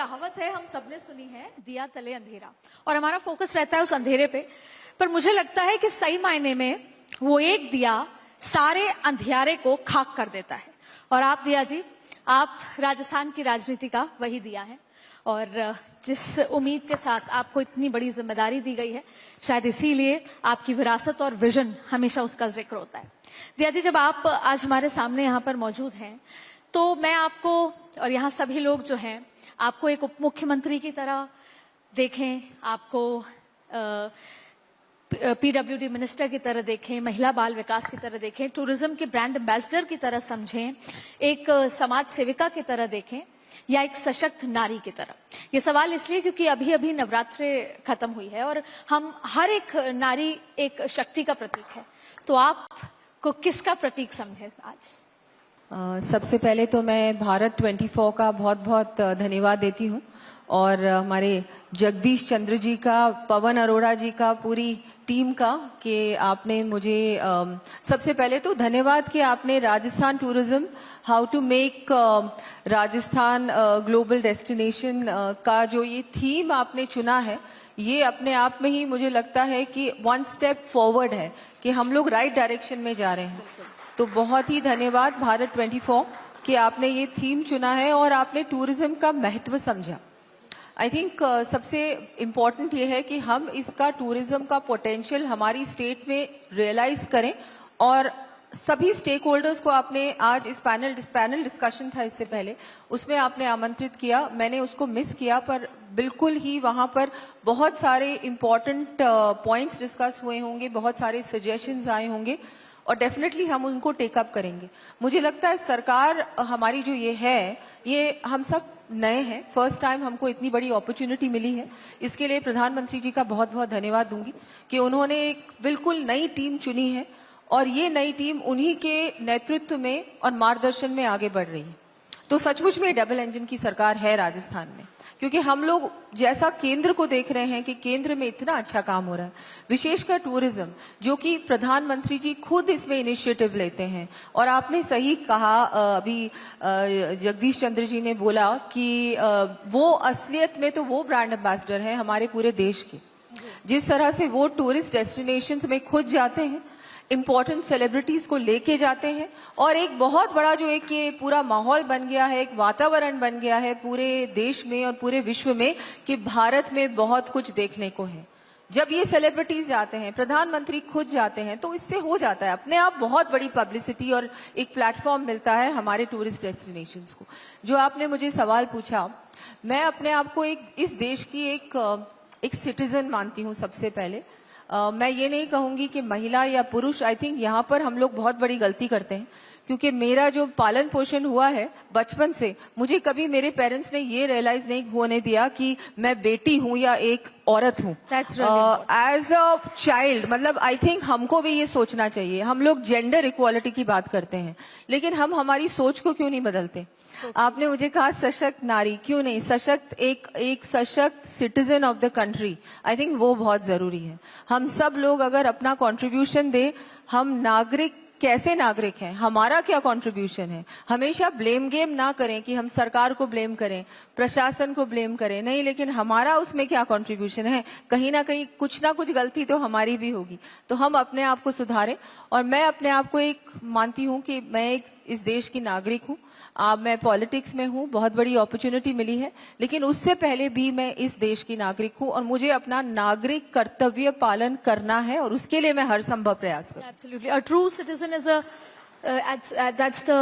कहावत है, हम सबने सुनी है, दिया तले अंधेरा, और हमारा फोकस रहता है उस अंधेरे पे। पर मुझे लगता है कि सही मायने में वो एक दिया सारे अंधियारे को खाक कर देता है। और आप दिया जी, आप राजस्थान की राजनीति का वही दिया है, और जिस उम्मीद के साथ आपको इतनी बड़ी जिम्मेदारी दी गई है, शायद इसीलिए आपकी विरासत और विजन हमेशा उसका जिक्र होता है। दिया जी, जब आप आज हमारे सामने यहाँ पर मौजूद हैं, तो मैं आपको और यहाँ सभी लोग जो हैं, आपको एक उप मुख्यमंत्री की तरह देखें, आपको पीडब्ल्यूडी मिनिस्टर की तरह देखें, महिला बाल विकास की तरह देखें, टूरिज्म के ब्रांड एम्बेसडर की तरह समझें, एक समाज सेविका की तरह देखें, या एक सशक्त नारी की तरह। ये सवाल इसलिए क्योंकि अभी अभी नवरात्रि खत्म हुई है और हम हर एक नारी एक शक्ति का प्रतीक है। तो आपको किसका प्रतीक समझे आज? सबसे पहले तो मैं भारत 24 का बहुत बहुत धन्यवाद देती हूँ, और हमारे जगदीश चंद्र जी का, पवन अरोड़ा जी का, पूरी टीम का, कि आपने मुझे सबसे पहले तो धन्यवाद कि आपने Rajasthan tourism, how to make Rajasthan global destination का जो ये थीम आपने चुना है, ये अपने आप में ही मुझे लगता है कि वन स्टेप फॉरवर्ड है, कि हम लोग राइट डायरेक्शन में जा रहे हैं। तो बहुत ही धन्यवाद भारत 24 कि आपने ये थीम चुना है और आपने टूरिज्म का महत्व समझा। आई थिंक सबसे इम्पोर्टेंट ये है कि हम इसका टूरिज्म का पोटेंशियल हमारी स्टेट में रियलाइज करें, और सभी स्टेक होल्डर्स को आपने आज इस पैनल डिस्कशन था इससे पहले, उसमें आपने आमंत्रित किया। मैंने उसको मिस किया, पर बिल्कुल ही वहां पर बहुत सारे इम्पोर्टेंट पॉइंट्स डिस्कस हुए होंगे, बहुत सारे सजेशंस आए होंगे, और डेफिनेटली हम उनको टेकअप करेंगे। मुझे लगता है सरकार हमारी जो ये है, ये हम सब नए हैं, फर्स्ट टाइम हमको इतनी बड़ी अपॉर्चुनिटी मिली है। इसके लिए प्रधानमंत्री जी का बहुत बहुत धन्यवाद दूंगी कि उन्होंने एक बिल्कुल नई टीम चुनी है, और ये नई टीम उन्हीं के नेतृत्व में और मार्गदर्शन में आगे बढ़ रही है। तो सचमुच में डबल इंजन की सरकार है राजस्थान में, क्योंकि हम लोग जैसा केंद्र को देख रहे हैं कि केंद्र में इतना अच्छा काम हो रहा है, विशेषकर टूरिज्म, जो कि प्रधानमंत्री जी खुद इसमें इनिशिएटिव लेते हैं। और आपने सही कहा, अभी जगदीश चंद्र जी ने बोला कि वो असलियत में तो वो ब्रांड एम्बेसडर हैं हमारे पूरे देश के। जिस तरह से वो टूरिस्ट डेस्टिनेशंस में खुद जाते हैं, इम्पोर्टेंट सेलिब्रिटीज को लेके जाते हैं, और एक बहुत बड़ा जो एक ये पूरा माहौल बन गया है, एक वातावरण बन गया है पूरे देश में और पूरे विश्व में, कि भारत में बहुत कुछ देखने को है। जब ये सेलिब्रिटीज जाते हैं, प्रधानमंत्री खुद जाते हैं, तो इससे हो जाता है अपने आप बहुत बड़ी पब्लिसिटी और एक प्लेटफॉर्म मिलता है हमारे टूरिस्ट डेस्टिनेशंस को। जो आपने मुझे सवाल पूछा, मैं अपने आप को इस देश की एक सिटीजन मानती हूँ। सबसे पहले मैं ये नहीं कहूंगी कि महिला या पुरुष। आई थिंक यहाँ पर हम लोग बहुत बड़ी गलती करते हैं, क्योंकि मेरा जो पालन पोषण हुआ है बचपन से, मुझे कभी मेरे पेरेंट्स ने ये रियलाइज नहीं होने दिया कि मैं बेटी हूँ या एक औरत हूँ। एज अ चाइल्ड, मतलब आई थिंक हमको भी ये सोचना चाहिए। हम लोग जेंडर इक्वालिटी की बात करते हैं, लेकिन हम हमारी सोच को क्यों नहीं बदलते? आपने मुझे कहा सशक्त नारी, क्यों नहीं सशक्त, एक सशक्त citizen of the country. I think वो बहुत जरूरी है। हम सब लोग अगर अपना कंट्रीब्यूशन दे, हम नागरिक, कैसे नागरिक हैं, हमारा क्या कंट्रीब्यूशन है। हमेशा ब्लेम गेम ना करें कि हम सरकार को ब्लेम करें, प्रशासन को ब्लेम करें, नहीं, लेकिन हमारा उसमें क्या कंट्रीब्यूशन है। कहीं ना कहीं कुछ ना कुछ गलती तो हमारी भी होगी, तो हम अपने आप को सुधारें। और मैं अपने आप को एक मानती हूँ कि मैं एक इस देश की नागरिक हूँ। मैं पॉलिटिक्स में हूँ, बहुत बड़ी अपॉर्चुनिटी मिली है, लेकिन उससे पहले भी मैं इस देश की नागरिक हूँ, और मुझे अपना नागरिक कर्तव्य पालन करना है, और उसके लिए मैं हर संभव प्रयास करूँ। Absolutely, a true citizen is that's the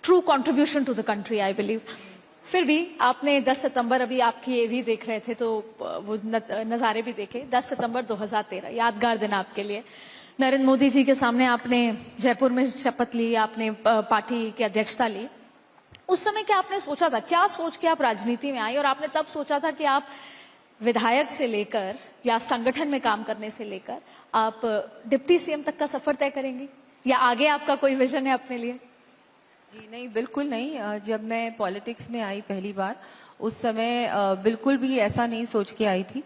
true contribution to the country, I believe. फिर भी आपने 10 सितंबर, अभी आपकी ये भी देख रहे थे तो वो नज़ारे भी देखे, 10 सितंबर 2013 यादगार दिन आपके लिए। नरेंद्र मोदी जी के सामने आपने जयपुर में शपथ ली, आपने पार्टी की अध्यक्षता ली। उस समय क्या आपने सोचा था, क्या सोच के आप राजनीति में आई, और आपने तब सोचा था कि आप विधायक से लेकर या संगठन में काम करने से लेकर आप डिप्टी सीएम तक का सफर तय करेंगी, या आगे आपका कोई विजन है अपने लिए? जी नहीं, बिल्कुल नहीं। जब मैं पॉलिटिक्स में आई पहली बार, उस समय बिल्कुल भी ऐसा नहीं सोच के आई थी।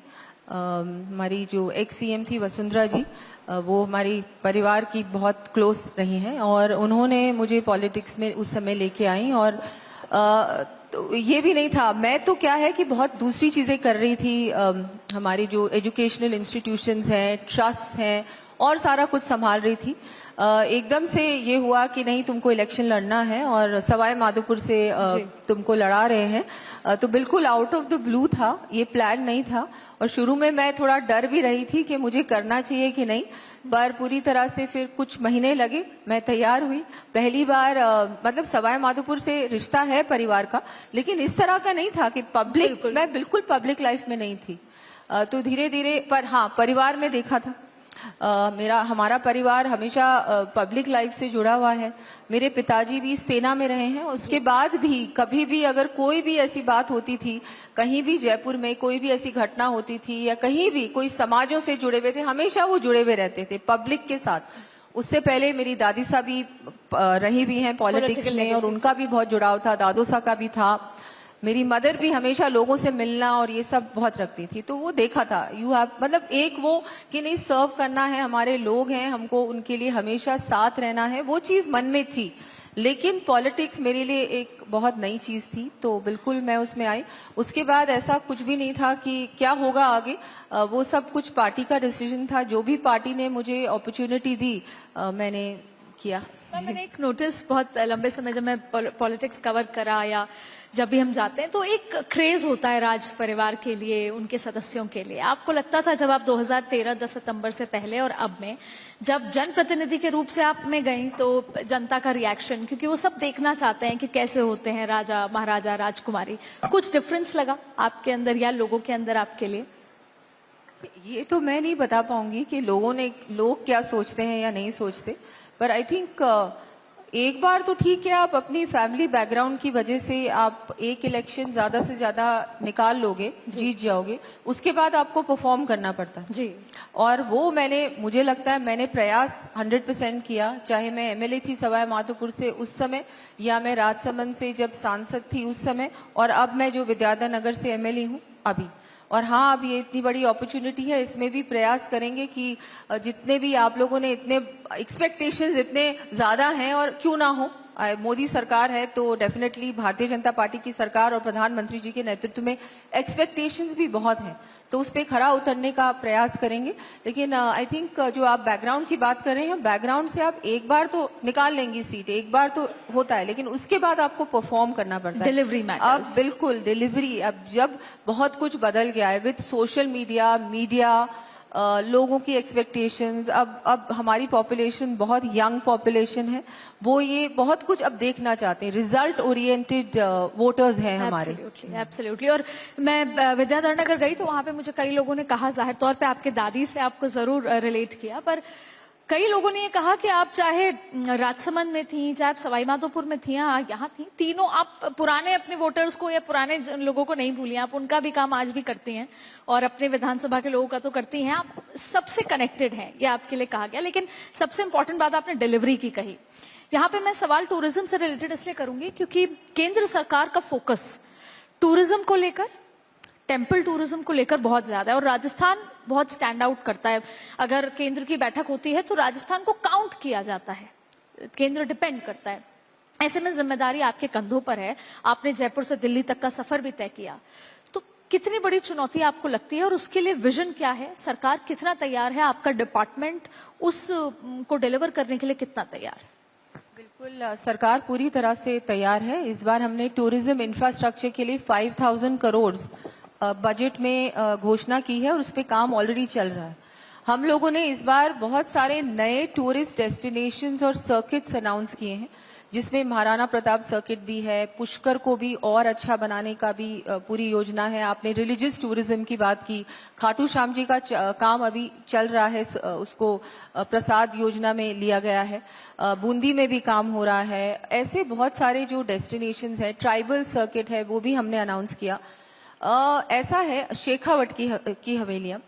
हमारी जो एक्स सीएम थी वसुंधरा जी, वो हमारी परिवार की बहुत क्लोज रही हैं, और उन्होंने मुझे पॉलिटिक्स में उस समय लेके आई, और तो ये भी नहीं था। मैं तो क्या है कि बहुत दूसरी चीजें कर रही थी। हमारे जो एजुकेशनल इंस्टीट्यूशंस हैं, ट्रस्ट हैं, और सारा कुछ संभाल रही थी। एकदम से ये हुआ कि नहीं, तुमको इलेक्शन लड़ना है और सवाई माधोपुर से तुमको लड़ा रहे हैं। तो बिल्कुल आउट ऑफ द ब्लू था, ये प्लान नहीं था। और शुरू में मैं थोड़ा डर भी रही थी कि मुझे करना चाहिए कि नहीं, पर पूरी तरह से फिर कुछ महीने लगे, मैं तैयार हुई। पहली बार मतलब सवाई माधोपुर से रिश्ता है परिवार का, लेकिन इस तरह का नहीं था कि पब्लिक, मैं बिल्कुल पब्लिक लाइफ में नहीं थी। तो धीरे धीरे, पर हाँ, परिवार में देखा था। हमारा परिवार हमेशा पब्लिक लाइफ से जुड़ा हुआ है। मेरे पिताजी भी सेना में रहे हैं, उसके बाद भी कभी भी अगर कोई भी ऐसी बात होती थी, कहीं भी जयपुर में कोई भी ऐसी घटना होती थी या कहीं भी कोई समाजों से जुड़े हुए थे, हमेशा वो जुड़े हुए रहते थे पब्लिक के साथ। उससे पहले मेरी दादी साहब भी रही भी हैं पॉलिटिक्स में, और उनका भी बहुत जुड़ाव था, दादोसा का भी था। मेरी मदर भी हमेशा लोगों से मिलना और ये सब बहुत रखती थी, तो वो देखा था। यू हैव, मतलब एक वो कि नहीं, सर्व करना है, हमारे लोग हैं, हमको उनके लिए हमेशा साथ रहना है, वो चीज मन में थी। लेकिन पॉलिटिक्स मेरे लिए एक बहुत नई चीज थी, तो बिल्कुल मैं उसमें आई। उसके बाद ऐसा कुछ भी नहीं था कि क्या होगा आगे, वो सब कुछ पार्टी का डिसीजन था। जो भी पार्टी ने मुझे अपॉर्चुनिटी दी, मैंने किया। मैंने एक नोटिस, बहुत लंबे समय जब मैं पॉलिटिक्स कवर करा या जब भी हम जाते हैं, तो एक क्रेज होता है राज परिवार के लिए, उनके सदस्यों के लिए। आपको लगता था जब आप 2013 10 सितंबर से पहले और अब में जब जनप्रतिनिधि के रूप से आप में गई, तो जनता का रिएक्शन, क्योंकि वो सब देखना चाहते हैं कि कैसे होते हैं राजा महाराजा राजकुमारी, कुछ डिफरेंस लगा आपके अंदर या लोगों के अंदर आपके लिए? ये तो मैं नहीं बता पाऊंगी कि लोग क्या सोचते हैं या नहीं सोचते, पर आई थिंक एक बार तो ठीक है, आप अपनी फैमिली बैकग्राउंड की वजह से आप एक इलेक्शन ज्यादा से ज्यादा निकाल लोगे, जीत जाओगे, उसके बाद आपको परफॉर्म करना पड़ता है जी। और वो मुझे लगता है मैंने प्रयास 100% किया। चाहे मैं एमएलए थी सवाई माधोपुर से उस समय, या मैं राजसमंद से जब सांसद थी उस समय, और अब मैं जो विद्याधर नगर से एमएलए हूँ अभी। और हाँ, अब ये इतनी बड़ी अपॉर्चुनिटी है, इसमें भी प्रयास करेंगे कि जितने भी आप लोगों ने इतने एक्सपेक्टेशंस इतने ज्यादा हैं, और क्यों ना हो, मोदी सरकार है तो डेफिनेटली भारतीय जनता पार्टी की सरकार और प्रधानमंत्री जी के नेतृत्व में एक्सपेक्टेशंस भी बहुत हैं, तो उस पर खरा उतरने का प्रयास करेंगे। लेकिन आई थिंक जो आप बैकग्राउंड की बात कर रहे हैं, बैकग्राउंड से आप एक बार तो निकाल लेंगी सीट, एक बार तो होता है, लेकिन उसके बाद आपको परफॉर्म करना पड़ता है। डिलीवरी अब बिल्कुल डिलीवरी, अब जब बहुत कुछ बदल गया है विद सोशल मीडिया, लोगों की एक्सपेक्टेशंस, अब हमारी पॉपुलेशन बहुत यंग पॉपुलेशन है, वो ये बहुत कुछ अब देखना चाहते हैं, रिजल्ट ओरिएंटेड वोटर्स हैं हमारे। एब्सोल्युटली। और मैं विद्याधर नगर गई तो वहां पे मुझे कई लोगों ने कहा, जाहिर तौर पे आपके दादी से आपको जरूर रिलेट किया, पर कई लोगों ने ये कहा कि आप चाहे राजसमंद में थी, चाहे आप सवाई माधोपुर में थी, यहाँ थी, तीनों आप पुराने अपने वोटर्स को या पुराने लोगों को नहीं भूलिए, आप उनका भी काम आज भी करती हैं और अपने विधानसभा के लोगों का तो करती हैं, आप सबसे कनेक्टेड हैं, ये आपके लिए कहा गया। लेकिन सबसे इंपॉर्टेंट बात आपने डिलीवरी की कही। यहाँ पे मैं सवाल टूरिज्म से रिलेटेड इसलिए करूंगी क्योंकि केंद्र सरकार का फोकस टूरिज्म को लेकर, टेम्पल टूरिज्म को लेकर बहुत ज्यादा है, और राजस्थान बहुत स्टैंड आउट करता है। अगर केंद्र की बैठक होती है तो राजस्थान को काउंट किया जाता है, केंद्र डिपेंड करता है। ऐसे में जिम्मेदारी आपके कंधों पर है, आपने जयपुर से दिल्ली तक का सफर भी तय किया, तो कितनी बड़ी चुनौती आपको लगती है और उसके लिए विजन क्या है, सरकार कितना तैयार है, आपका डिपार्टमेंट उस को डिलीवर करने के लिए कितना तैयार है? बिल्कुल, सरकार पूरी तरह से तैयार है। इस बार हमने टूरिज्म इंफ्रास्ट्रक्चर के लिए 5000 करोड़ बजट में घोषणा की है और उस पर काम ऑलरेडी चल रहा है। हम लोगों ने इस बार बहुत सारे नए टूरिस्ट डेस्टिनेशंस और सर्किट्स अनाउंस किए हैं, जिसमें महाराणा प्रताप सर्किट भी है, पुष्कर को भी और अच्छा बनाने का भी पूरी योजना है। आपने रिलीजियस टूरिज्म की बात की, खाटू श्याम जी का काम अभी चल रहा है, उसको प्रसाद योजना में लिया गया है। बूंदी में भी काम हो रहा है। ऐसे बहुत सारे जो डेस्टिनेशंस है, ट्राइबल सर्किट है, वो भी हमने अनाउंस किया। ऐसा है शेखावट की हवेलियां।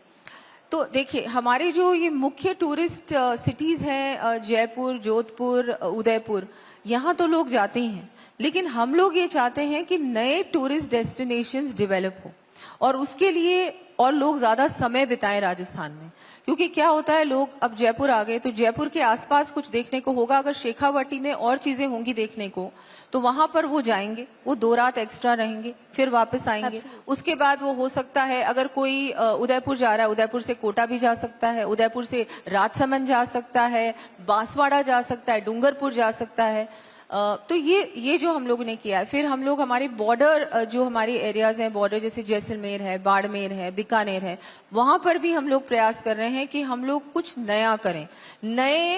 तो देखिए, हमारे जो ये मुख्य टूरिस्ट सिटीज हैं, जयपुर, जोधपुर, उदयपुर, यहाँ तो लोग जाते ही हैं, लेकिन हम लोग ये चाहते हैं कि नए टूरिस्ट डेस्टिनेशंस डेवलप हो और उसके लिए और लोग ज्यादा समय बिताएं राजस्थान में। क्योंकि क्या होता है, लोग अब जयपुर आ गए तो जयपुर के आसपास कुछ देखने को होगा, अगर शेखावाटी में और चीजें होंगी देखने को तो वहां पर वो जाएंगे, वो 2 रात एक्स्ट्रा रहेंगे, फिर वापस आएंगे। उसके बाद वो हो सकता है अगर कोई उदयपुर जा रहा है, उदयपुर से कोटा भी जा सकता है, उदयपुर से राजसमंद जा सकता है, बांसवाड़ा जा सकता है, डूंगरपुर जा सकता है। तो ये जो हम लोगों ने किया है। फिर हम लोग हमारे बॉर्डर जो हमारे एरियाज हैं, बॉर्डर जैसे जैसलमेर है, बाड़मेर है, बीकानेर है, वहां पर भी हम लोग प्रयास कर रहे हैं कि हम लोग कुछ नया करें, नए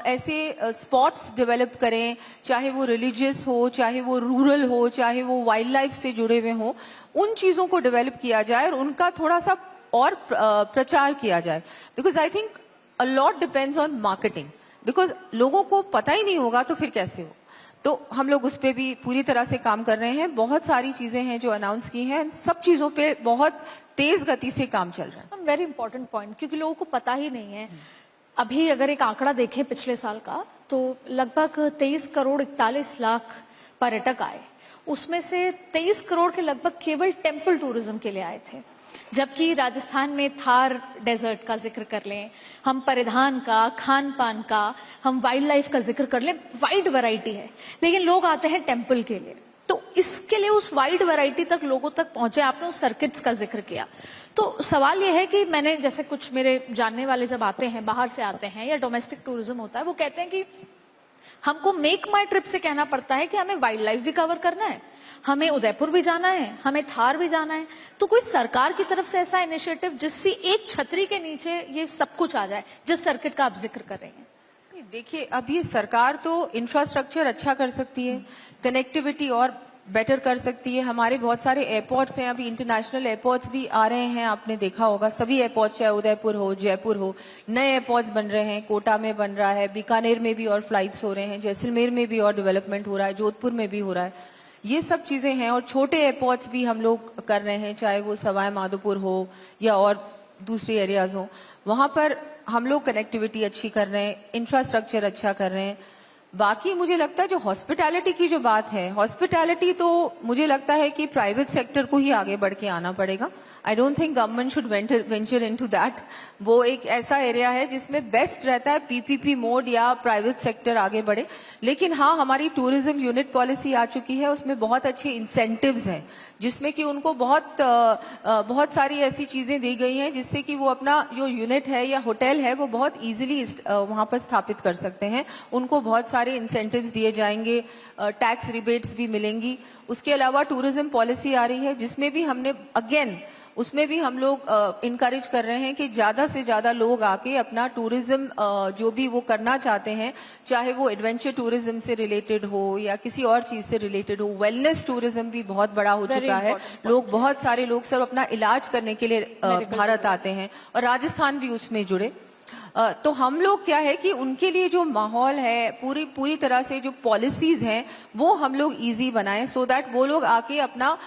ऐसे स्पॉट्स डेवलप करें, चाहे वो रिलीजियस हो, चाहे वो रूरल हो, चाहे वो वाइल्ड लाइफ से जुड़े हुए हो, उन चीजों को डेवलप किया जाए और उनका थोड़ा सा और प्रचार किया जाए। Because I think a lot depends on marketing, because लोगों को पता ही नहीं होगा तो फिर कैसे हो। तो हम लोग उस पे भी पूरी तरह से काम कर रहे हैं। बहुत सारी चीजें हैं जो अनाउंस की हैं, सब चीजों पे बहुत तेज गति से काम चल रहा है। वेरी इंपॉर्टेंट पॉइंट, क्योंकि लोगों को पता ही नहीं है। अभी अगर एक आंकड़ा देखें पिछले साल का, तो लगभग 23 करोड़ 41 लाख पर्यटक आए। उसमें से 23 करोड़ के लगभग केवल टेम्पल टूरिज्म के लिए आए थे। जबकि राजस्थान में थार डेजर्ट का जिक्र कर लें, हम परिधान का, खान पान का, हम वाइल्ड लाइफ का जिक्र कर लें, वाइड वैरायटी है। लेकिन लोग आते हैं टेम्पल के लिए, तो इसके लिए उस वाइड वैरायटी तक लोगों तक पहुंचे। आपने उस सर्किट्स का जिक्र किया, तो सवाल यह है कि मैंने जैसे कुछ मेरे जानने वाले जब आते हैं, बाहर से आते हैं या डोमेस्टिक टूरिज्म होता है, वो कहते हैं कि हमको मेक माई ट्रिप से कहना पड़ता है कि हमें वाइल्ड लाइफ भी कवर करना है, हमें उदयपुर भी जाना है, हमें थार भी जाना है। तो कोई सरकार की तरफ से ऐसा इनिशिएटिव जिससे एक छतरी के नीचे ये सब कुछ आ जाए, जिस सर्किट का आप जिक्र कर रहे हैं? देखिए, अब ये सरकार तो इंफ्रास्ट्रक्चर अच्छा कर सकती है, कनेक्टिविटी और बेटर कर सकती है। हमारे बहुत सारे एयरपोर्ट्स हैं, अभी इंटरनेशनल एयरपोर्ट्स भी आ रहे हैं, आपने देखा होगा। सभी एयरपोर्ट्स, चाहे उदयपुर हो, जयपुर हो, नए एयरपोर्ट्स बन रहे हैं। कोटा में बन रहा है, बीकानेर में भी और फ्लाइट्स हो रहे हैं, जैसलमेर में भी और डेवलपमेंट हो रहा है, जोधपुर में भी हो रहा है। ये सब चीजें हैं और छोटे एयरपोर्ट्स भी हम लोग कर रहे हैं, चाहे वो सवाई माधोपुर हो या और दूसरी एरियाज हो। वहां पर हम लोग कनेक्टिविटी अच्छी कर रहे हैं, इंफ्रास्ट्रक्चर अच्छा कर रहे हैं। बाकी मुझे लगता है जो हॉस्पिटैलिटी की जो बात है, हॉस्पिटैलिटी तो मुझे लगता है कि प्राइवेट सेक्टर को ही आगे बढ़ के आना पड़ेगा। I don't think government should venture into that. वो एक ऐसा एरिया है जिसमें बेस्ट रहता है पीपीपी मोड या प्राइवेट सेक्टर आगे बढ़े। लेकिन हाँ, हमारी टूरिज्म यूनिट पॉलिसी आ चुकी है, उसमें बहुत अच्छे इंसेंटिव्स हैं, जिसमें कि उनको बहुत सारी ऐसी चीजें दी गई हैं जिससे कि वो अपना जो यूनिट है या होटल है वो बहुत इजीली वहां पर स्थापित कर सकते हैं। उनको बहुत सारे इंसेंटिव्स दिए जाएंगे, टैक्स रिबेट्स भी मिलेंगी। उसके अलावा टूरिज्म पॉलिसी आ रही है जिसमें भी हमने अगेन उसमें भी हम लोग इनकरेज कर रहे हैं कि ज्यादा से ज्यादा लोग आके अपना टूरिज्म जो भी वो करना चाहते हैं, चाहे वो एडवेंचर टूरिज्म से रिलेटेड हो या किसी और चीज से रिलेटेड हो। वेलनेस टूरिज्म भी बहुत बड़ा हो चुका है। लोग, बहुत सारे लोग सब अपना इलाज करने के लिए भारत आते हैं और राजस्थान भी उसमें जुड़े। तो हम लोग क्या है कि उनके लिए जो माहौल है, पूरी तरह से जो पॉलिसीज हैं वो हम लोग इजी बनाएं, सो दैट वो लोग आके अपना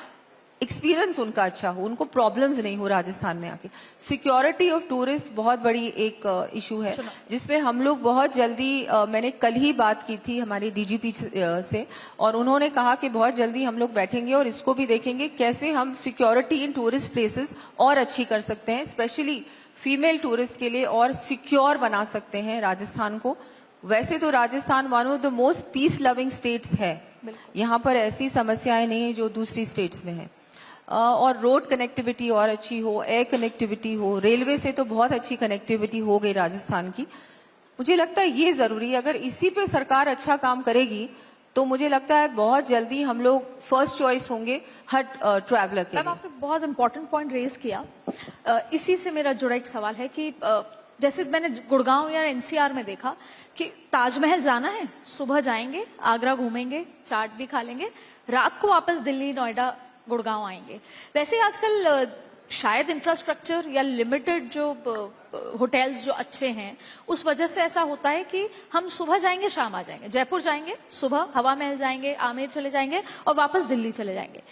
एक्सपीरियंस उनका अच्छा हो, उनको प्रॉब्लम्स नहीं हो राजस्थान में आके। सिक्योरिटी ऑफ टूरिस्ट बहुत बड़ी एक इशू है जिसपे हम लोग बहुत जल्दी, मैंने कल ही बात की थी हमारे डीजीपी से और उन्होंने कहा कि बहुत जल्दी हम लोग बैठेंगे और इसको भी देखेंगे कैसे हम सिक्योरिटी इन टूरिस्ट प्लेसेस और अच्छी कर सकते हैं, स्पेशली फीमेल टूरिस्ट के लिए और सिक्योर बना सकते हैं राजस्थान को। वैसे तो Rajasthan one of the most peace loving states है, यहाँ पर ऐसी समस्याएं नहीं है जो दूसरी स्टेट्स में है। और रोड कनेक्टिविटी और अच्छी हो, एयर कनेक्टिविटी हो, रेलवे से तो बहुत अच्छी कनेक्टिविटी हो गई राजस्थान की। मुझे लगता है ये जरूरी है, अगर इसी पे सरकार अच्छा काम करेगी तो मुझे लगता है बहुत जल्दी हम लोग फर्स्ट चॉइस होंगे हर ट्रैवलर के लिए। आपने बहुत इंपॉर्टेंट पॉइंट रेज किया। इसी से मेरा जुड़ा एक सवाल है कि जैसे मैंने गुड़गांव या एनसीआर में देखा कि ताजमहल जाना है, सुबह जाएंगे, आगरा घूमेंगे, चाट भी खा लेंगे, रात को वापस दिल्ली, नोएडा, गुड़गांव आएंगे। वैसे आजकल शायद इंफ्रास्ट्रक्चर या लिमिटेड जो होटल्स जो अच्छे हैं उस वजह से ऐसा होता है कि हम सुबह जाएंगे, शाम आ जाएंगे। जयपुर जाएंगे, सुबह हवा महल जाएंगे, आमेर चले जाएंगे और वापस दिल्ली चले जाएंगे।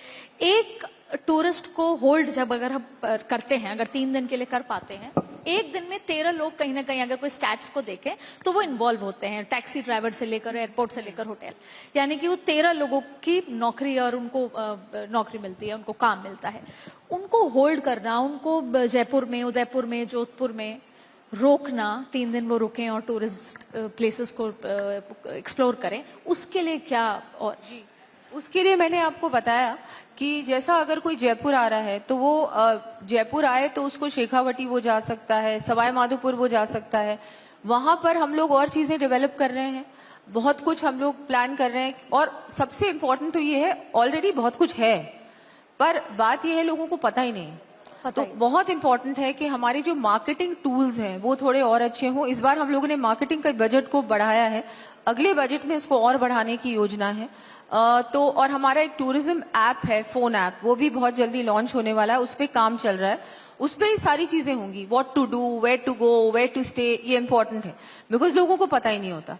एक टूरिस्ट को होल्ड जब अगर हम करते हैं, अगर 3 दिन के लिए कर पाते हैं, एक दिन में 13 लोग कहीं ना कहीं अगर कोई स्टैट्स को देखें तो वो इन्वॉल्व होते हैं, टैक्सी ड्राइवर से लेकर एयरपोर्ट से लेकर होटल, यानी कि वो 13 लोगों की नौकरी और उनको नौकरी मिलती है, उनको काम मिलता है। उनको होल्ड करना, उनको जयपुर में, उदयपुर में, जोधपुर में रोकना, 3 दिन वो रुकें और टूरिस्ट प्लेसेस को एक्सप्लोर करें, उसके लिए क्या? और उसके लिए मैंने आपको बताया कि जैसा अगर कोई जयपुर आ रहा है तो वो जयपुर आए तो उसको शेखावटी वो जा सकता है, सवाई माधोपुर वो जा सकता है। वहां पर हम लोग और चीजें डेवलप कर रहे हैं, बहुत कुछ हम लोग प्लान कर रहे हैं। और सबसे इम्पोर्टेंट तो ये है, ऑलरेडी बहुत कुछ है, पर बात यह है लोगों को पता ही नहीं। तो बहुत इंपॉर्टेंट है कि हमारे जो मार्केटिंग टूल्स हैं वो थोड़े और अच्छे हों। इस बार हम लोगों ने मार्केटिंग के बजट को बढ़ाया है, अगले बजट में इसको और बढ़ाने की योजना है। तो और हमारा एक टूरिज्म ऐप है, फोन ऐप, वो भी बहुत जल्दी लॉन्च होने वाला है, उस पर काम चल रहा है। उस पर सारी चीजें होंगी, what to do, where to go, where to stay, ये इंपॉर्टेंट है बिकॉज लोगों को पता ही नहीं होता।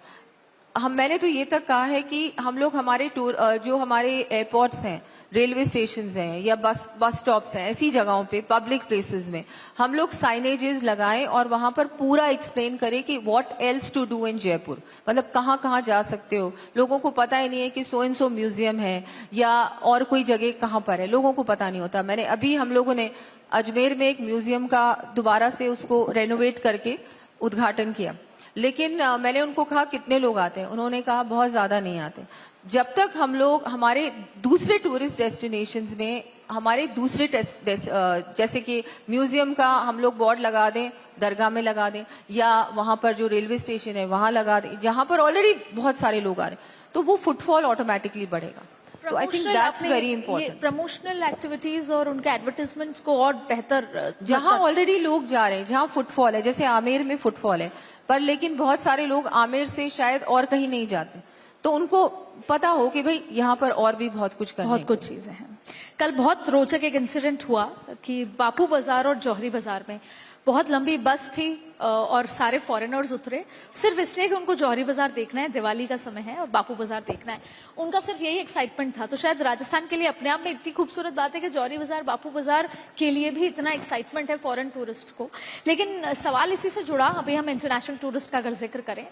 मैंने तो ये तक कहा है कि हम लोग हमारे टूर जो हमारे एयरपोर्ट्स हैं, रेलवे स्टेशन हैं या बस स्टॉप्स हैं, ऐसी जगहों पे पब्लिक प्लेसेस में हम लोग साइनेजेस लगाएं और वहां पर पूरा एक्सप्लेन करें कि what else to do in Jaipur, मतलब कहाँ कहाँ जा सकते हो। लोगों को पता ही नहीं है कि सो एंड सो म्यूजियम है या और कोई जगह कहाँ पर है, लोगों को पता नहीं होता। मैंने अभी हम लोगों ने अजमेर में एक म्यूजियम का दोबारा से उसको रेनोवेट करके उद्घाटन किया, लेकिन मैंने उनको कहा कितने लोग आते हैं, उन्होंने कहा बहुत ज्यादा नहीं आते। जब तक हम लोग हमारे दूसरे टूरिस्ट डेस्टिनेशंस में, हमारे दूसरे जैसे कि म्यूजियम का हम लोग बोर्ड लगा दें, दरगाह में लगा दें या वहां पर जो रेलवे स्टेशन है वहां लगा दें, जहां पर ऑलरेडी बहुत सारे लोग आ रहे हैं, तो वो फुटफॉल ऑटोमेटिकली बढ़ेगा। तो I think that's very important. Promotional activities और उनके एडवर्टाइजमेंट्स को और बेहतर, जहां ऑलरेडी लोग जा रहे हैं, जहां फुटफॉल है, जैसे आमेर में फुटफॉल है, पर लेकिन बहुत सारे लोग आमेर से शायद और कहीं नहीं जाते, तो उनको पता हो कि भाई यहाँ पर और भी बहुत कुछ करने, बहुत कुछ चीजें हैं। कल बहुत रोचक एक इंसिडेंट हुआ कि बापू बाजार और जौहरी बाजार में बहुत लंबी बस थी और सारे फॉरेनर्स उतरे सिर्फ इसलिए कि उनको जौहरी बाजार देखना है, दिवाली का समय है और बापू बाजार देखना है। उनका सिर्फ यही एक्साइटमेंट था। तो शायद राजस्थान के लिए अपने आप में इतनी खूबसूरत बात है कि जौहरी बाजार, बापू बाजार के लिए भी इतना एक्साइटमेंट है फॉरेन टूरिस्ट को। लेकिन सवाल इसी से जुड़ा, अभी हम इंटरनेशनल टूरिस्ट का अगर जिक्र करें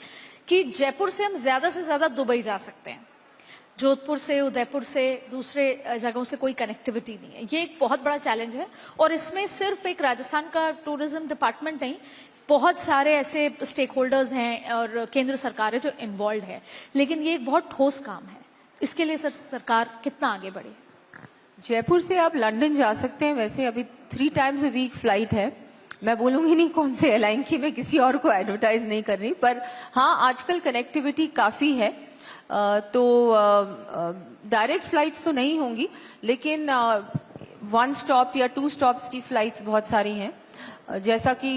कि जयपुर से हम ज्यादा से ज्यादा दुबई जा सकते हैं, जोधपुर से, उदयपुर से, दूसरे जगहों से कोई कनेक्टिविटी नहीं है। ये एक बहुत बड़ा चैलेंज है और इसमें सिर्फ एक राजस्थान का टूरिज्म डिपार्टमेंट नहीं, बहुत सारे ऐसे स्टेक होल्डर्स हैं और केंद्र सरकार है जो इन्वॉल्व है। लेकिन ये एक बहुत ठोस काम है, इसके लिए सरकार कितना आगे बढ़े? जयपुर से आप लंदन जा सकते हैं, वैसे अभी 3 times a week फ्लाइट है। मैं बोलूंगी नहीं कौन से एयरलाइन की, मैं किसी और को एडवर्टाइज नहीं कर रही, पर हाँ आजकल कनेक्टिविटी काफी है। तो डायरेक्ट फ्लाइट्स तो नहीं होंगी, लेकिन 1 स्टॉप या 2 स्टॉप्स की फ्लाइट्स बहुत सारी हैं। जैसा कि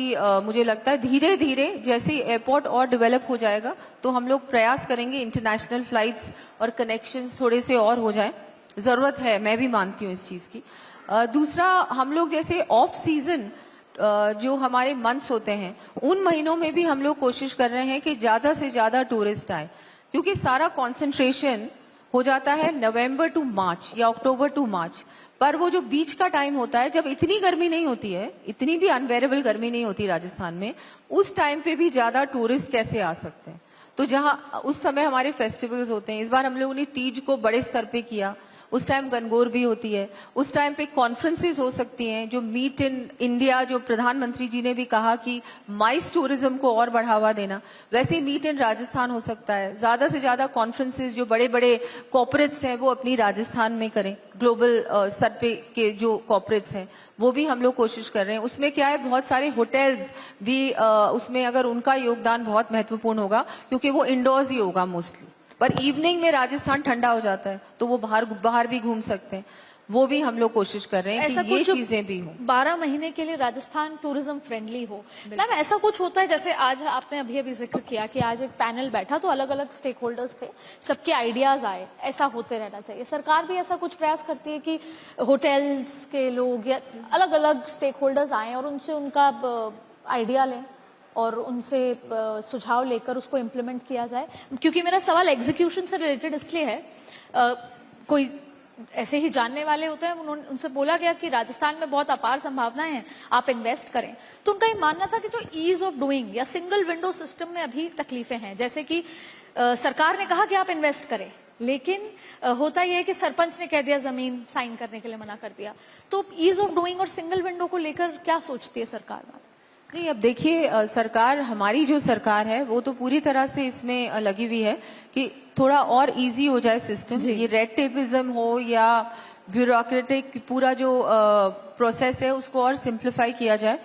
मुझे लगता है धीरे धीरे जैसे एयरपोर्ट और डेवलप हो जाएगा तो हम लोग प्रयास करेंगे इंटरनेशनल फ्लाइट्स और कनेक्शंस थोड़े से और हो जाए। जरूरत है, मैं भी मानती हूँ इस चीज की। दूसरा, हम लोग जैसे ऑफ सीजन जो हमारे मंथ्स होते हैं, उन महीनों में भी हम लोग कोशिश कर रहे हैं कि ज्यादा से ज्यादा टूरिस्ट आए, क्योंकि सारा कंसंट्रेशन हो जाता है नवंबर टू मार्च या अक्टूबर टू मार्च। पर वो जो बीच का टाइम होता है, जब इतनी गर्मी नहीं होती है, इतनी भी अनबेरेबल गर्मी नहीं होती राजस्थान में, उस टाइम पे भी ज्यादा टूरिस्ट कैसे आ सकते हैं? तो जहां उस समय हमारे फेस्टिवल्स होते हैं, इस बार हम लोगों ने तीज को बड़े स्तर पे किया, उस टाइम गनगौर भी होती है, उस टाइम पे कॉन्फ्रेंसेस हो सकती हैं, जो मीट इन इंडिया, जो प्रधानमंत्री जी ने भी कहा कि माइस टूरिज्म को और बढ़ावा देना, वैसे मीट इन राजस्थान हो सकता है। ज्यादा से ज्यादा कॉन्फ्रेंसेस जो बड़े बड़े कॉर्पोरेट्स हैं वो अपनी राजस्थान में करें, ग्लोबल स्तर पे के जो कॉर्पोरेट्स हैं वो भी हम लोग कोशिश कर रहे हैं। उसमें क्या है, बहुत सारे होटल्स भी उसमें अगर उनका योगदान बहुत महत्वपूर्ण होगा, क्योंकि वो इंडोर्स ही होगा मोस्टली, पर इवनिंग में राजस्थान ठंडा हो जाता है तो वो बाहर भी घूम सकते हैं। वो भी हम लोग कोशिश कर रहे हैं कि ये चीजें भी हों। 12 महीने के लिए राजस्थान टूरिज्म फ्रेंडली हो। मैम, ऐसा कुछ होता है, जैसे आज आपने अभी जिक्र किया कि आज एक पैनल बैठा तो अलग अलग स्टेक होल्डर्स थे, सबके आइडियाज आए, ऐसा होते रहना चाहिए। सरकार भी ऐसा कुछ प्रयास करती है कि होटल्स के लोग या अलग अलग स्टेक होल्डर्स आए और उनसे उनका आइडिया लें और उनसे सुझाव लेकर उसको इम्प्लीमेंट किया जाए? क्योंकि मेरा सवाल एग्जीक्यूशन से रिलेटेड इसलिए है, कोई ऐसे ही जानने वाले होते हैं, उनसे बोला गया कि राजस्थान में बहुत अपार संभावनाएं हैं, आप इन्वेस्ट करें। तो उनका ये मानना था कि जो ईज ऑफ डूइंग या सिंगल विंडो सिस्टम में अभी तकलीफें हैं, जैसे कि सरकार ने कहा कि आप इन्वेस्ट करें, लेकिन होता यह है कि सरपंच ने कह दिया जमीन साइन करने के लिए मना कर दिया। तो ईज ऑफ डूइंग और सिंगल विंडो को लेकर क्या सोचती है सरकार? नहीं, अब देखिए, सरकार, हमारी जो सरकार है वो तो पूरी तरह से इसमें लगी हुई है कि थोड़ा और इजी हो जाए सिस्टम। ये रेड टेपिज्म हो या ब्यूरोक्रेटिक पूरा जो प्रोसेस है उसको और सिंप्लीफाई किया जाए।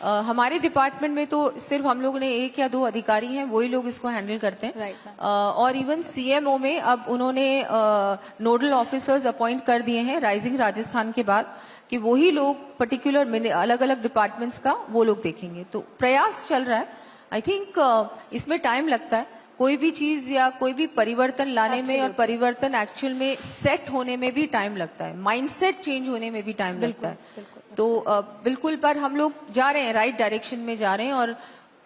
हमारे डिपार्टमेंट में तो सिर्फ हम लोग ने 1 या 2 अधिकारी हैं, वही लोग इसको हैंडल करते हैं। और इवन सीएमओ में अब उन्होंने नोडल ऑफिसर्स अपॉइंट कर दिए हैं राइजिंग राजस्थान के बाद, कि वही लोग पर्टिकुलर अलग अलग डिपार्टमेंट्स का वो लोग देखेंगे। तो प्रयास चल रहा है। आई थिंक इसमें टाइम लगता है, कोई भी चीज या कोई भी परिवर्तन लाने में और परिवर्तन एक्चुअल में सेट होने में भी टाइम लगता है, माइंडसेट चेंज होने में भी टाइम लगता है। तो बिल्कुल, पर हम लोग जा रहे हैं, राइट डायरेक्शन में जा रहे हैं और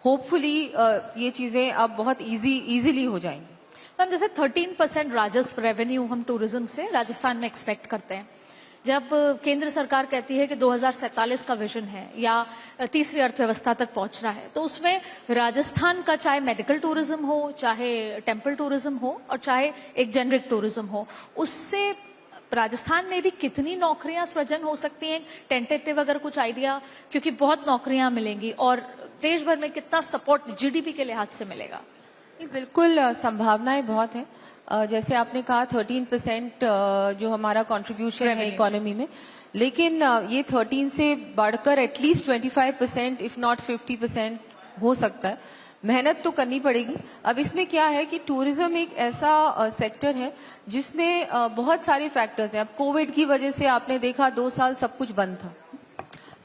होपफुली ये चीजें अब बहुत इजीली हो जाएंगी। मैम, जैसे 13% राजस्व रेवेन्यू हम टूरिज्म से राजस्थान में एक्सपेक्ट करते हैं। जब केंद्र सरकार कहती है कि 2047 का विजन है या तीसरी अर्थव्यवस्था तक पहुंच रहा है, तो उसमें राजस्थान का चाहे मेडिकल टूरिज्म हो, चाहे टेम्पल टूरिज्म हो और चाहे एक जेनरिक टूरिज्म हो, उससे राजस्थान में भी कितनी नौकरियां सृजन हो सकती हैं? टेंटेटिव अगर कुछ आइडिया, क्योंकि बहुत नौकरियां मिलेंगी और देश भर में कितना सपोर्ट जीडीपी के लिहाज से मिलेगा? बिल्कुल, संभावनाएं बहुत है। जैसे आपने कहा 13% जो हमारा कंट्रीब्यूशन है इकोनॉमी में, लेकिन ये 13 से बढ़कर एटलीस्ट 25% इफ नॉट 50% हो सकता है। मेहनत तो करनी पड़ेगी। अब इसमें क्या है कि टूरिज्म एक ऐसा सेक्टर है जिसमें बहुत सारे फैक्टर्स हैं। अब कोविड की वजह से आपने देखा 2 साल सब कुछ बंद था,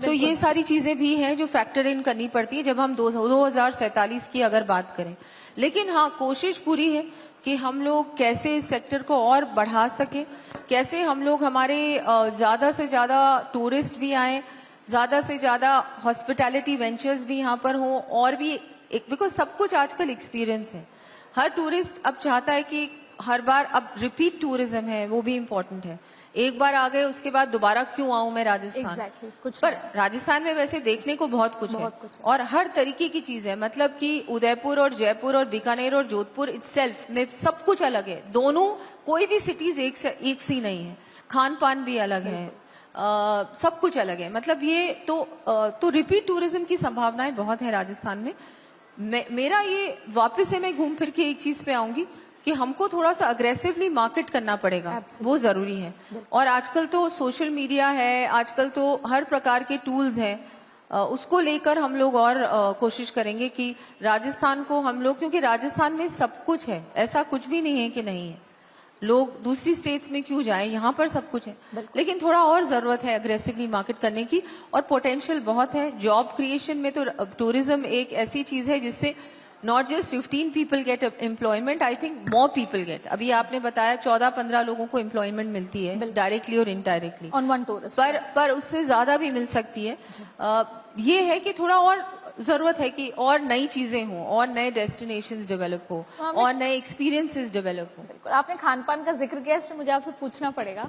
तो ये सारी चीजें भी हैं जो फैक्टर इन करनी पड़ती है जब हम 2047 की अगर बात करें। लेकिन हाँ, कोशिश पूरी है कि हम लोग कैसे इस सेक्टर को और बढ़ा सके, कैसे हम लोग हमारे ज्यादा से ज्यादा टूरिस्ट भी आए, ज्यादा से ज्यादा हॉस्पिटैलिटी वेंचर्स भी यहाँ पर हो, और भी बिकॉज सब कुछ आजकल एक्सपीरियंस है। हर टूरिस्ट अब चाहता है कि हर बार, अब रिपीट टूरिज्म है वो भी इम्पोर्टेंट है। एक बार आ गए उसके बाद दोबारा क्यों आऊं मैं राजस्थान? कुछ पर राजस्थान में वैसे देखने को बहुत कुछ है और हर तरीके की चीज है। मतलब कि उदयपुर और जयपुर और बीकानेर और जोधपुर इटसेल्फ में सब कुछ अलग है। दोनों, कोई भी सिटीज एक सी नहीं है, खान पान भी अलग है, सब कुछ अलग है। मतलब ये तो रिपीट टूरिज्म की संभावनाएं बहुत है राजस्थान में। मेरा ये वापस से मैं घूम फिर के एक चीज पे आऊंगी कि हमको थोड़ा सा अग्रेसिवली मार्केट करना पड़ेगा, वो जरूरी है। और आजकल तो सोशल मीडिया है, आजकल तो हर प्रकार के टूल्स हैं, उसको लेकर हम लोग और कोशिश करेंगे कि राजस्थान को हम लोग, क्योंकि राजस्थान में सब कुछ है, ऐसा कुछ भी नहीं है कि नहीं है। लोग दूसरी स्टेट्स में क्यों जाएं, यहाँ पर सब कुछ है, लेकिन थोड़ा और जरूरत है अग्रेसिवली मार्केट करने की। और पोटेंशियल बहुत है जॉब क्रिएशन में। तो टूरिज्म एक ऐसी चीज है जिससे not just 15 people get employment, I think more people get. अभी आपने बताया 14-15 लोगों को एम्प्लॉयमेंट मिलती है डायरेक्टली और इनडायरेक्टली ऑन वन टूरिस्ट, पर उससे ज्यादा भी मिल सकती है। ये है कि थोड़ा और जरूरत है कि और नई चीजें हों, और नए डेस्टिनेशंस डेवलप हो, और नए एक्सपीरियंसेस डेवलप हो। बिल्कुल, आपने खान पान का जिक्र किया, इससे मुझे आपसे पूछना पड़ेगा।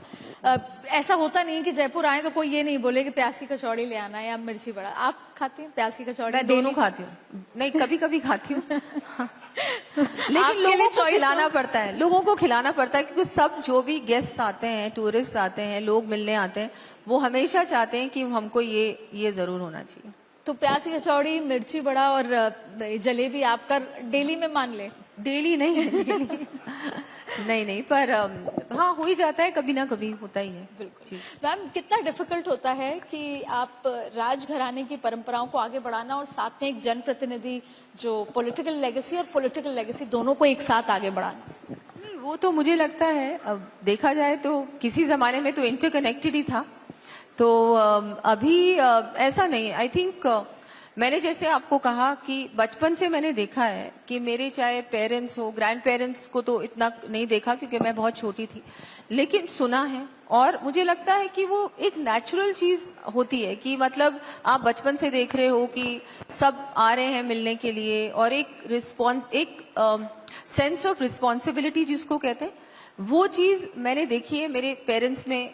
ऐसा होता नहीं कि जयपुर आए तो कोई ये नहीं बोले कि प्याज की कचौड़ी ले आना या मिर्ची बड़ा। आप खाती हैं प्याज की कचौड़ी? मैं दोनों खाती हूँ। नहीं, कभी कभी खाती हूँ लेकिन लोगों को खिलाना पड़ता है, लोगों को खिलाना पड़ता है, क्योंकि सब जो भी गेस्ट आते हैं, टूरिस्ट आते हैं, लोग मिलने आते हैं, वो हमेशा चाहते हैं कि हमको ये जरूर होना चाहिए। तो प्याज की कचौड़ी, मिर्ची बड़ा और जलेबी आपका डेली में मान ले? डेली नहीं नहीं, पर हाँ, हो ही जाता है, कभी ना कभी होता ही है। बिल्कुल। मैम, कितना डिफिकल्ट होता है कि आप राजघराने की परंपराओं को आगे बढ़ाना और साथ में एक जनप्रतिनिधि जो पॉलिटिकल लेगेसी और पॉलिटिकल लेगेसी दोनों को एक साथ आगे बढ़ाना? नहीं, वो तो मुझे लगता है, अब देखा जाए तो किसी जमाने में तो इंटरकनेक्टेड ही था, तो अभी ऐसा नहीं। आई थिंक मैंने जैसे आपको कहा कि बचपन से मैंने देखा है कि मेरे चाहे पेरेंट्स हो, ग्रैंड पेरेंट्स को तो इतना नहीं देखा क्योंकि मैं बहुत छोटी थी, लेकिन सुना है। और मुझे लगता है कि वो एक नेचुरल चीज होती है कि मतलब आप बचपन से देख रहे हो कि सब आ रहे हैं मिलने के लिए, और एक सेंस ऑफ रिस्पॉन्सिबिलिटी जिसको कहते हैं, वो चीज मैंने देखी है, मेरे पेरेंट्स में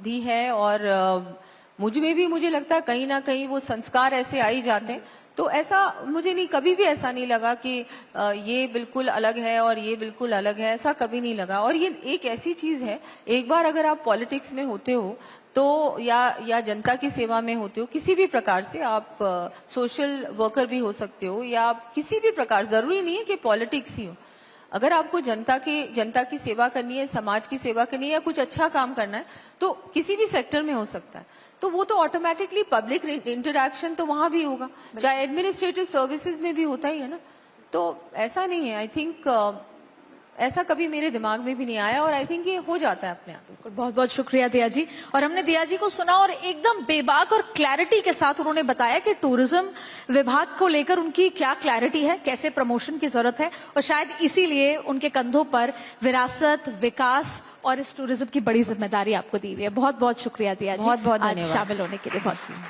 भी है और मुझ में भी, मुझे लगता है कहीं ना कहीं वो संस्कार ऐसे आ ही जाते हैं। तो ऐसा मुझे नहीं, कभी भी ऐसा नहीं लगा कि ये बिल्कुल अलग है और ये बिल्कुल अलग है, ऐसा कभी नहीं लगा। और ये एक ऐसी चीज है, एक बार अगर आप पॉलिटिक्स में होते हो तो या जनता की सेवा में होते हो, किसी भी प्रकार से आप सोशल वर्कर भी हो सकते हो या आप किसी भी प्रकार, जरूरी नहीं है कि पॉलिटिक्स ही हो। अगर आपको जनता की सेवा करनी है, समाज की सेवा करनी है या कुछ अच्छा काम करना है तो किसी भी सेक्टर में हो सकता है। तो वो तो ऑटोमेटिकली पब्लिक इंटरैक्शन तो वहां भी होगा, चाहे एडमिनिस्ट्रेटिव सर्विसेज में भी होता ही है ना। तो ऐसा नहीं है, आई थिंक ऐसा कभी मेरे दिमाग में भी नहीं आया और आई थिंक ये हो जाता है अपने आप। बहुत बहुत शुक्रिया दिया जी। और हमने दिया जी को सुना और एकदम बेबाक और क्लैरिटी के साथ उन्होंने बताया कि टूरिज्म विभाग को लेकर उनकी क्या क्लैरिटी है, कैसे प्रमोशन की जरूरत है और शायद इसीलिए उनके कंधों पर विरासत, विकास और इस टूरिज्म की बड़ी जिम्मेदारी आपको दी हुई है। बहुत बहुत शुक्रिया दिया जी, बहुत बहुत आज धन्यवाद। शामिल होने के लिए। बहुत